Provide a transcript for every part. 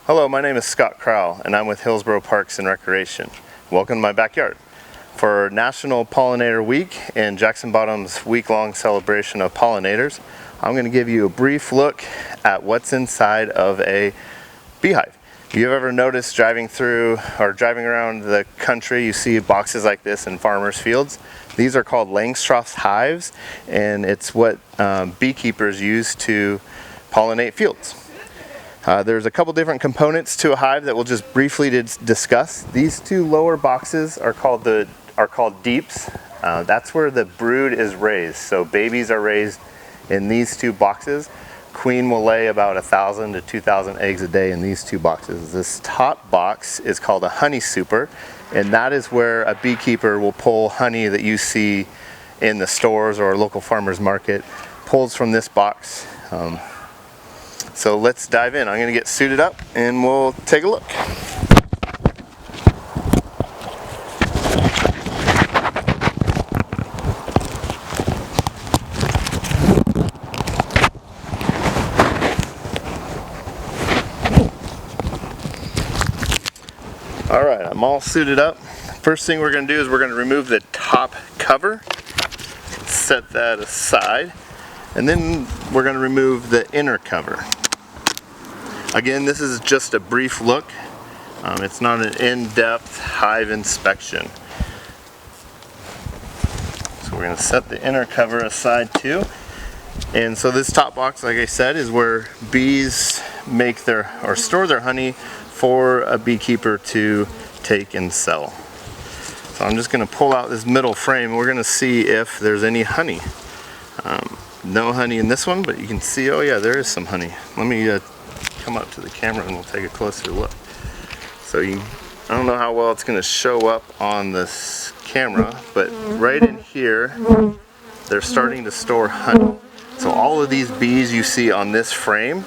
Hello, my name is Scott Crowell and I'm with Hillsborough Parks and Recreation. Welcome to my backyard. For National Pollinator Week and Jackson Bottom's week-long celebration of pollinators, I'm going to give you a brief look at what's inside of a beehive. If you've ever noticed driving through or driving around the country, you see boxes like this in farmers' fields. These are called Langstroth's hives, and it's what beekeepers use to pollinate fields. There's a couple different components to a hive that we'll just briefly discuss. These two lower boxes are called deeps. That's where the brood is raised. So babies are raised in these two boxes. Queen will lay about 1,000 to 2,000 eggs a day in these two boxes. This top box is called a honey super, and that is where a beekeeper will pull honey that you see in the stores or local farmers market, pulls from this box. So let's dive in. I'm going to get suited up and we'll take a look. Alright, I'm all suited up. First thing we're going to do is we're going to remove the top cover, set that aside, and then we're going to remove the inner cover. Again, this is just a brief look. It's not an in-depth hive inspection. So we're going to set the inner cover aside too. And so this top box, like I said, is where bees make their or store their honey for a beekeeper to take and sell. So I'm just going to pull out this middle frame and we're going to see if there's any honey. No honey in this one, but you can see, oh yeah, there is some honey. Let me come up to the camera and we'll take a closer look. So I don't know how well it's going to show up on this camera, but right in here they're starting to store honey. So all of these bees you see on this frame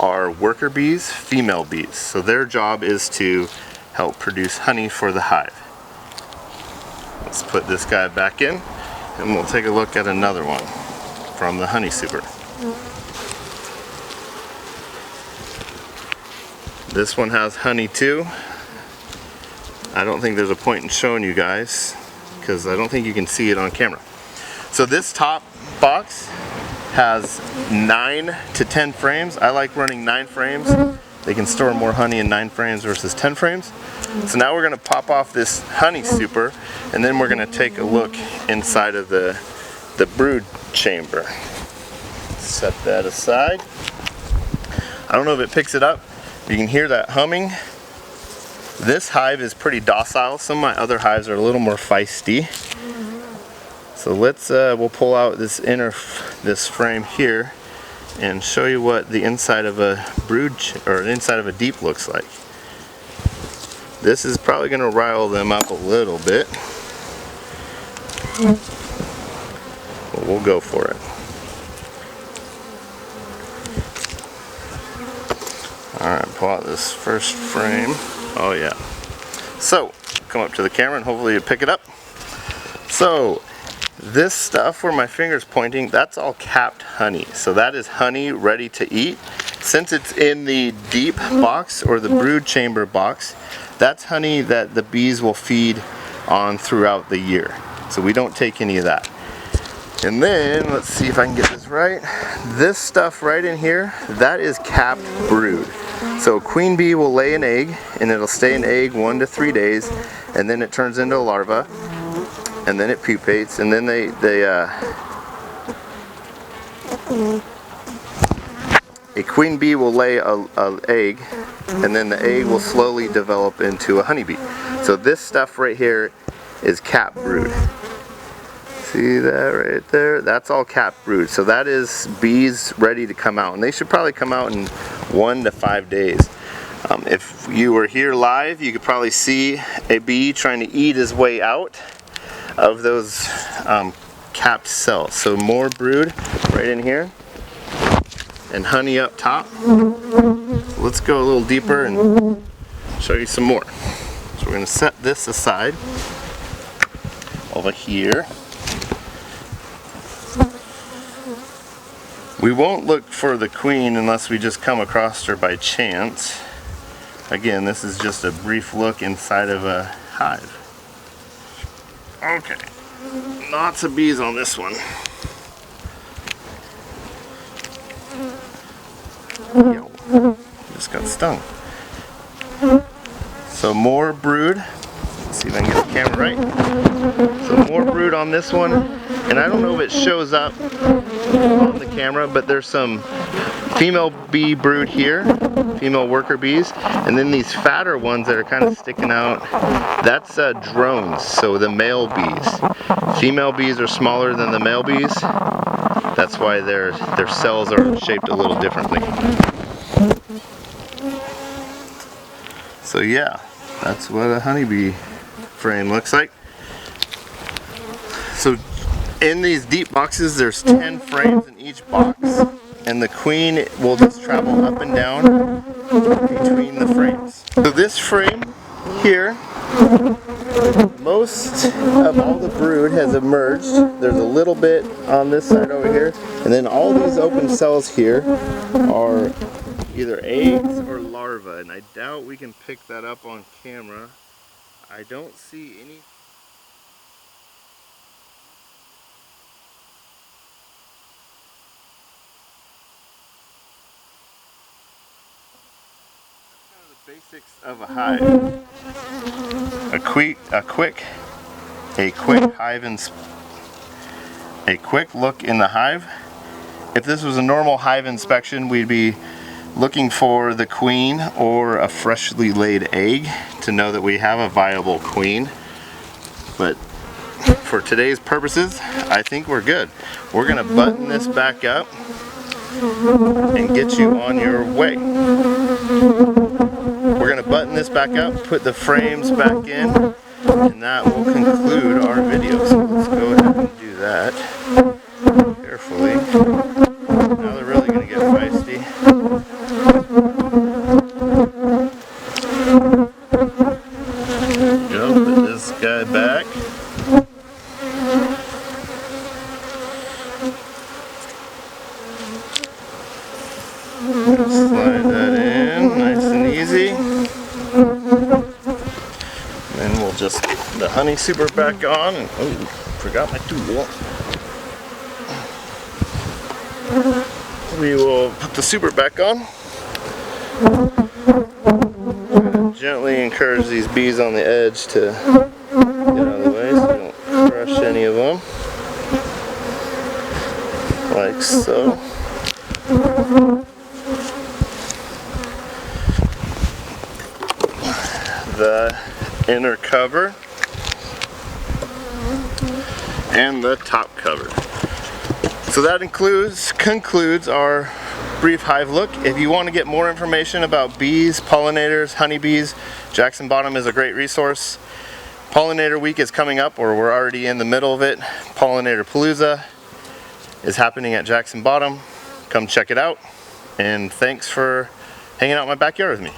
are worker bees, female bees. So their job is to help produce honey for the hive. Let's put this guy back in and we'll take a look at another one from the honey super. This one has honey too. I don't think there's a point in showing you guys because I don't think you can see it on camera. So this top box has 9 to 10 frames. I like running 9 frames. They can store more honey in 9 frames versus 10 frames. So now we're going to pop off this honey super and then we're going to take a look inside of the brood chamber. Set that aside. I don't know if it picks it up. You can hear that humming. This hive is pretty docile. Some of my other hives are a little more feisty. So we'll pull out this frame here and show you what the inside of a brood or inside of a deep looks like. This is probably going to rile them up a little bit. But we'll go for it. Alright, pull out this first frame. Oh yeah. So, come up to the camera and hopefully you pick it up. So, this stuff where my finger's pointing, that's all capped honey. So that is honey ready to eat. Since it's in the deep box or the brood chamber box, that's honey that the bees will feed on throughout the year. So we don't take any of that. And then, let's see if I can get this right. This stuff right in here, that is capped brood. So a queen bee will lay an egg, and it'll stay an egg 1 to 3 days, and then it turns into a larva, and then it pupates, and then a queen bee will lay an egg, and then the egg will slowly develop into a honeybee. So this stuff right here is capped brood. See that right there? That's all capped brood. So that is bees ready to come out. And they should probably come out in 1 to 5 days. If you were here live, you could probably see a bee trying to eat his way out of those capped cells. So more brood right in here. And honey up top. Let's go a little deeper and show you some more. So we're going to set this aside over here. We won't look for the queen unless we just come across her by chance. Again, this is just a brief look inside of a hive. Okay, lots of bees on this one. Yo, just got stung. So more brood. Let's see if I can get the camera right. So more brood on this one. And I don't know if it shows up on the camera, but there's some female bee brood here, female worker bees, and then these fatter ones that are kind of sticking out, that's drones, so the male bees. Female bees are smaller than the male bees. That's why their cells are shaped a little differently. So yeah, that's what a honeybee frame looks like. So in these deep boxes, there's 10 frames in each box, and the queen will just travel up and down between the frames. So this frame here, most of all the brood has emerged. There's a little bit on this side over here, and then all these open cells here are either eggs or larvae, and I doubt we can pick that up on camera. I don't see any. Basics of a hive. A quick look in the hive. If this was a normal hive inspection, we'd be looking for the queen or a freshly laid egg to know that we have a viable queen. But for today's purposes, I think we're good. We're gonna button this back up and get you on your way. We're going to button this back up, put the frames back in, and that will conclude our video. So let's go ahead and do that carefully. Now they're really going to get feisty. Go, put this guy back. Slide that in, nice and easy. Then we'll just put the honey super back on. And, oh, forgot my tool. We will put the super back on. Gently encourage these bees on the edge to get out of the way so we don't crush any of them. Like so. The inner cover and the top cover. So that concludes our brief hive look. If you want to get more information about bees, pollinators, honeybees, Jackson Bottom is a great resource. Pollinator Week is coming up, or we're already in the middle of it. Pollinator Palooza is happening at Jackson Bottom. Come check it out, and thanks for hanging out in my backyard with me.